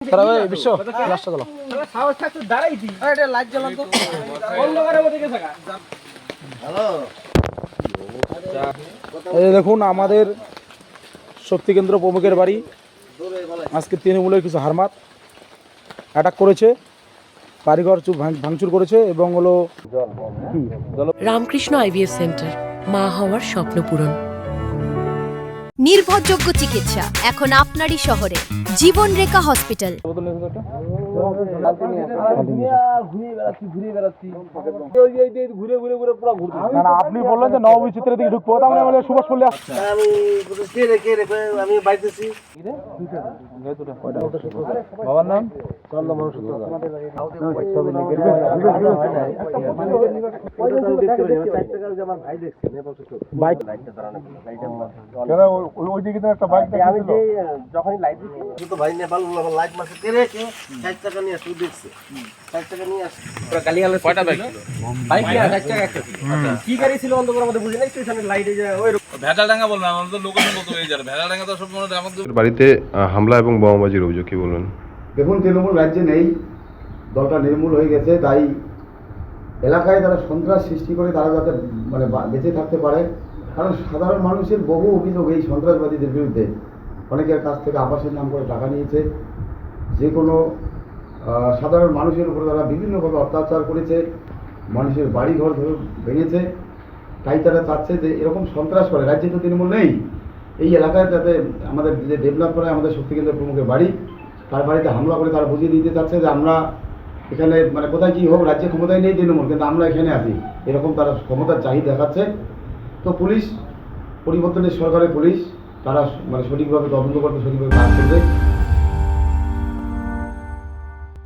বিশ্ব লাস্টটা চলো। এই দেখুন আমাদের শক্তিকেন্দ্র প্রমুখের বাড়ি আজকে তৃণমূলের কিছু হারমাত অ্যাটাক করেছে, বাড়িঘর ভাঙচুর করেছে এবং হলো রামকৃষ্ণ আইভিএফ সেন্টার, মা হওয়ার স্বপ্ন পূরণ। নির্ভরযোগ্য চিকিৎসা এখন আপনারই শহরে, জীবন রেখা হসপিটাল। আপনি বললেন যে নববিচিত্রের দিকে ঢুকবো, তার মানে বলে সুভাষ পল্লী আসছে। বাবার নাম বাড়িতে হামলা এবং বোমাবাজির অভিযোগ, কি বলবেন? দেখুন, তৃণমূল রাজ্যে নেই, দলটা নির্মূল হয়ে গেছে, তাই এলাকায় তারা সন্ত্রাস সৃষ্টি করে তারা যাতে মানে বেঁচে থাকতে পারে। কারণ সাধারণ মানুষের বহু অভিযোগ এই সন্ত্রাসবাদীদের বিরুদ্ধে, অনেকের কাছ থেকে আবাসের নাম করে টাকা নিয়েছে, যে কোনো সাধারণ মানুষের উপর তারা বিভিন্নভাবে অত্যাচার করেছে, মানুষের বাড়িঘর ভেঙেছে। তাই তারা চাচ্ছে যে এরকম সন্ত্রাস করে, রাজ্যে তো তৃণমূল নেই, এই এলাকায় যাতে আমাদের যে ডেভেলপ করে আমাদের শক্তিকেন্দ্র প্রমুখের বাড়ি, তার বাড়িতে হামলা করে তারা বুঝিয়ে দিতে চাচ্ছে যে আমরা এখানে মানে কোথায় কী হোক, রাজ্যে ক্ষমতায় নেই তৃণমূল, কিন্তু আমরা এখানে আছি, এরকম তারা ক্ষমতার চাহিদা দেখাচ্ছে। তো পুলিশ, পরিবর্তনের সরকারের পুলিশ, তারা মানে সঠিকভাবে তদন্ত করবে, সঠিকভাবে কাজ করবে।